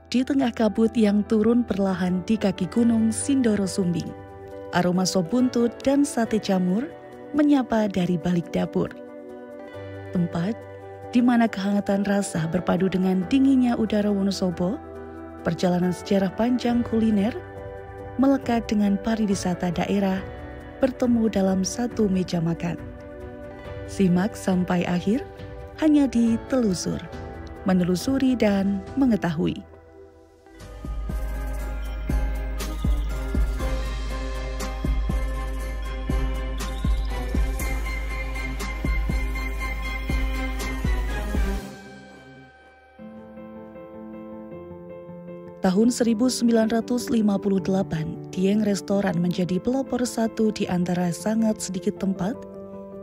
Di tengah kabut yang turun perlahan di kaki gunung Sindoro Sumbing, aroma sop buntut dan sate jamur menyapa dari balik dapur. Tempat di mana kehangatan rasa berpadu dengan dinginnya udara Wonosobo, perjalanan sejarah panjang kuliner melekat dengan pariwisata daerah bertemu dalam satu meja makan. Simak sampai akhir hanya di Telusur, menelusuri dan mengetahui. Tahun 1958, Dieng Restoran menjadi pelopor satu di antara sangat sedikit tempat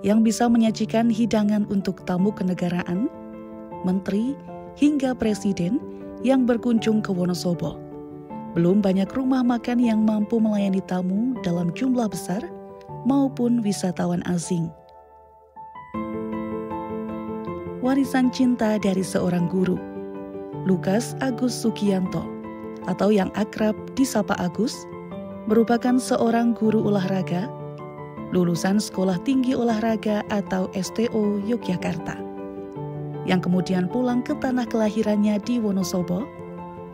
yang bisa menyajikan hidangan untuk tamu kenegaraan, menteri, hingga presiden yang berkunjung ke Wonosobo. Belum banyak rumah makan yang mampu melayani tamu dalam jumlah besar maupun wisatawan asing. Warisan cinta dari seorang guru, Lukas Agus Sugianto, atau yang akrab disapa Agus, merupakan seorang guru olahraga, lulusan Sekolah Tinggi Olahraga atau STO Yogyakarta, yang kemudian pulang ke tanah kelahirannya di Wonosobo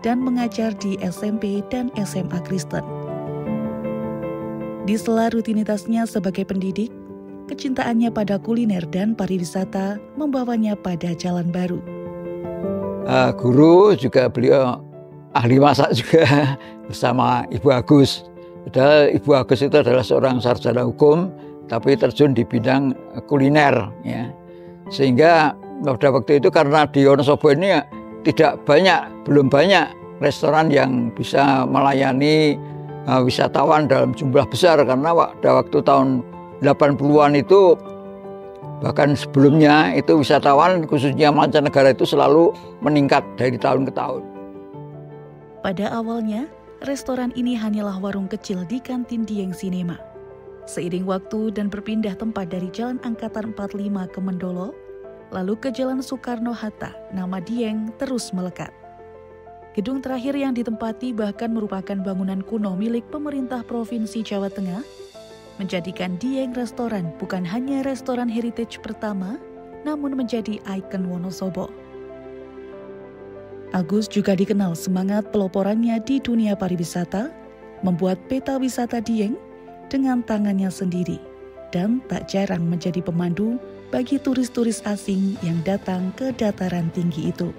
dan mengajar di SMP dan SMA Kristen. Di sela rutinitasnya sebagai pendidik, kecintaannya pada kuliner dan pariwisata membawanya pada jalan baru. Guru juga beliau ahli masak juga bersama Ibu Agus. Padahal Ibu Agus itu adalah seorang sarjana hukum, tapi terjun di bidang kuliner, ya. Sehingga pada waktu itu karena di Wonosobo ini belum banyak restoran yang bisa melayani wisatawan dalam jumlah besar, karena pada waktu tahun 80-an itu, bahkan sebelumnya itu wisatawan khususnya mancanegara itu selalu meningkat dari tahun ke tahun. Pada awalnya, restoran ini hanyalah warung kecil di kantin Dieng Cinema. Seiring waktu dan berpindah tempat dari Jalan Angkatan 45 ke Mendolo, lalu ke Jalan Soekarno-Hatta, nama Dieng terus melekat. Gedung terakhir yang ditempati bahkan merupakan bangunan kuno milik pemerintah Provinsi Jawa Tengah, menjadikan Dieng Restoran bukan hanya restoran heritage pertama, namun menjadi ikon Wonosobo. Agus juga dikenal semangat peloporannya di dunia pariwisata, membuat peta wisata Dieng dengan tangannya sendiri, dan tak jarang menjadi pemandu bagi turis-turis asing yang datang ke dataran tinggi itu.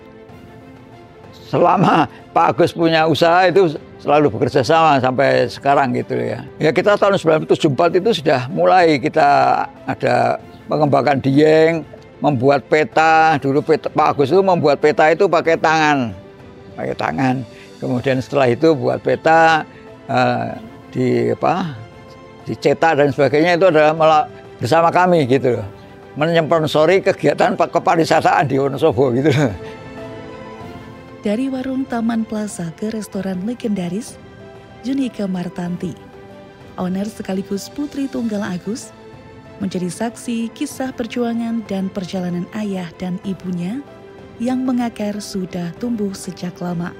Selama Pak Agus punya usaha itu selalu bekerja sama sampai sekarang gitu ya. Ya kita tahun 1974 itu sudah mulai kita ada mengembangkan Dieng, membuat peta. Dulu Pak Agus itu membuat peta itu pakai tangan. Kemudian setelah itu buat peta dicetak dan sebagainya, itu adalah bersama kami gitu loh. Menyponsori kegiatan kepariwisataan di Wonosobo gitu loh. Dari warung Taman Plaza ke restoran legendaris, Junika Martanti, owner sekaligus putri tunggal Agus, menjadi saksi kisah perjuangan dan perjalanan ayah dan ibunya yang mengakar sudah tumbuh sejak lama.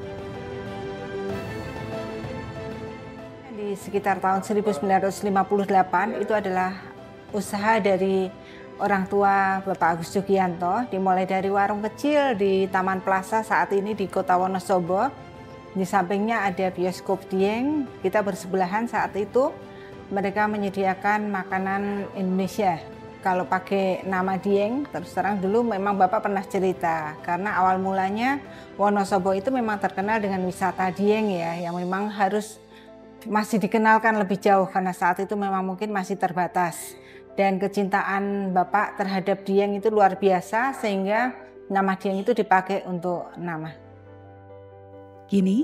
Di sekitar tahun 1958 itu adalah usaha dari orang tua Bapak Agus Sugianto, dimulai dari warung kecil di Taman Plaza saat ini di Kota Wonosobo. Di sampingnya ada bioskop Dieng, kita bersebelahan saat itu. Mereka menyediakan makanan Indonesia. Kalau pakai nama Dieng, terus terang dulu memang Bapak pernah cerita, karena awal mulanya Wonosobo itu memang terkenal dengan wisata Dieng ya, yang memang harus masih dikenalkan lebih jauh karena saat itu memang mungkin masih terbatas. Dan kecintaan Bapak terhadap Dieng itu luar biasa, sehingga nama Dieng itu dipakai untuk nama. Kini,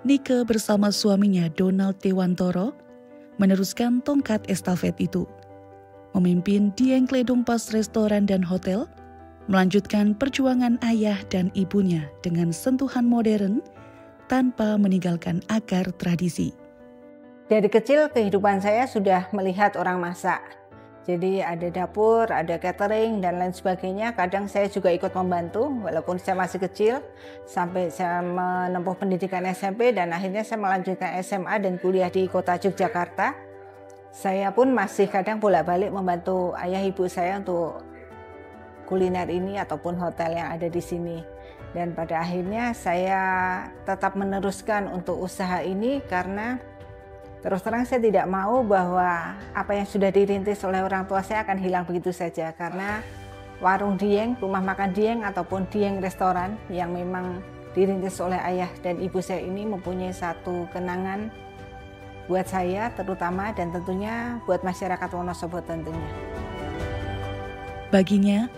Nike bersama suaminya Donald Tewantoro meneruskan tongkat estafet itu. Memimpin Dieng Kledung Pas Restoran dan Hotel, melanjutkan perjuangan ayah dan ibunya dengan sentuhan modern tanpa meninggalkan akar tradisi. Dari kecil kehidupan saya sudah melihat orang masak. Jadi ada dapur, ada catering dan lain sebagainya. Kadang saya juga ikut membantu walaupun saya masih kecil sampai saya menempuh pendidikan SMP dan akhirnya saya melanjutkan SMA dan kuliah di kota Yogyakarta. Saya pun masih kadang bolak-balik membantu ayah ibu saya untuk kuliner ini ataupun hotel yang ada di sini. Dan pada akhirnya saya tetap meneruskan untuk usaha ini karena terus terang saya tidak mau bahwa apa yang sudah dirintis oleh orang tua saya akan hilang begitu saja. Karena warung Dieng, rumah makan Dieng ataupun Dieng restoran yang memang dirintis oleh ayah dan ibu saya ini mempunyai satu kenangan buat saya terutama dan tentunya buat masyarakat Wonosobo tentunya. Baginya,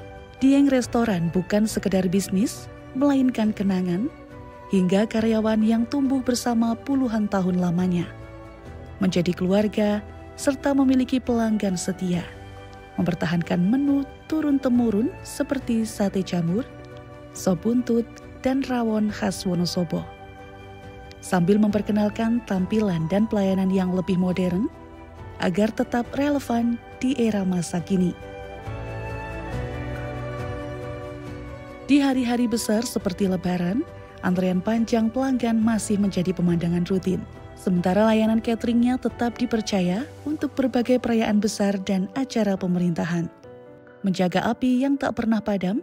Dieng restoran bukan sekedar bisnis, melainkan kenangan hingga karyawan yang tumbuh bersama puluhan tahun lamanya. Menjadi keluarga, serta memiliki pelanggan setia. Mempertahankan menu turun-temurun seperti sate jamur, sop buntut, dan rawon khas Wonosobo. Sambil memperkenalkan tampilan dan pelayanan yang lebih modern, agar tetap relevan di era masa kini. Di hari-hari besar seperti Lebaran, antrean panjang pelanggan masih menjadi pemandangan rutin. Sementara layanan cateringnya tetap dipercaya untuk berbagai perayaan besar dan acara pemerintahan. Menjaga api yang tak pernah padam,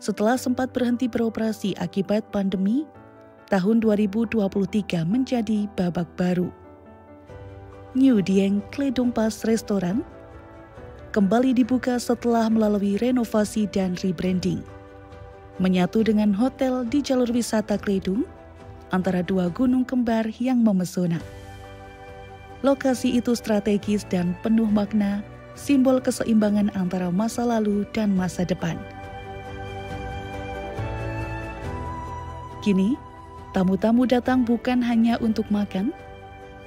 setelah sempat berhenti beroperasi akibat pandemi, tahun 2023 menjadi babak baru. New Dieng Kledong Pas Restoran kembali dibuka setelah melalui renovasi dan rebranding. Menyatu dengan hotel di jalur wisata Kledung, antara dua gunung kembar yang memesona. Lokasi itu strategis dan penuh makna, simbol keseimbangan antara masa lalu dan masa depan. Kini, tamu-tamu datang bukan hanya untuk makan,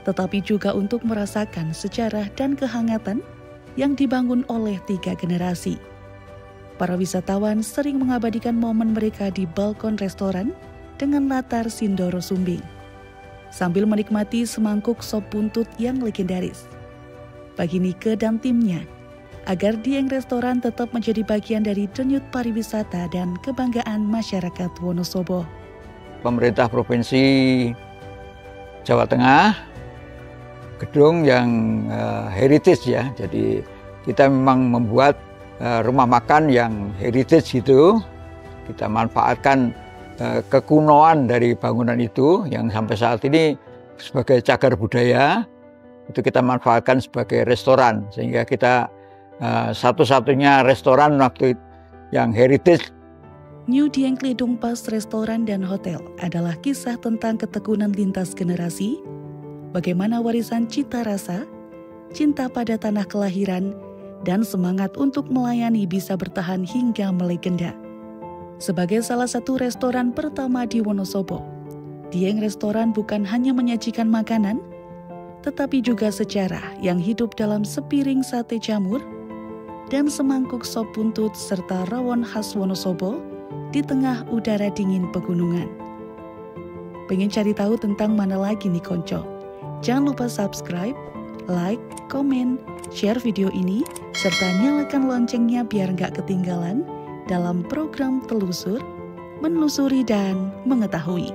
tetapi juga untuk merasakan sejarah dan kehangatan yang dibangun oleh 3 generasi. Para wisatawan sering mengabadikan momen mereka di balkon restoran dengan latar Sindoro Sumbing, sambil menikmati semangkuk sop buntut yang legendaris. Bagi Nike dan timnya, agar Dieng Restoran tetap menjadi bagian dari denyut pariwisata dan kebanggaan masyarakat Wonosobo. Pemerintah Provinsi Jawa Tengah, gedung yang heritage ya, jadi kita memang membuat rumah makan yang heritage gitu. Kita manfaatkan kekunoan dari bangunan itu yang sampai saat ini sebagai cagar budaya, itu kita manfaatkan sebagai restoran, sehingga kita satu-satunya restoran waktu yang heritage. New Dieng Kledong Pas Restoran dan Hotel adalah kisah tentang ketekunan lintas generasi, bagaimana warisan cita rasa, cinta pada tanah kelahiran, dan semangat untuk melayani bisa bertahan hingga melegenda. Sebagai salah satu restoran pertama di Wonosobo, Dieng Restoran bukan hanya menyajikan makanan, tetapi juga sejarah yang hidup dalam sepiring sate jamur dan semangkuk sop buntut serta rawon khas Wonosobo di tengah udara dingin pegunungan. Pengen cari tahu tentang mana lagi nih konco? Jangan lupa subscribe, like, komen, share video ini, serta nyalakan loncengnya biar nggak ketinggalan dalam program Telusur, Menelusuri dan Mengetahui.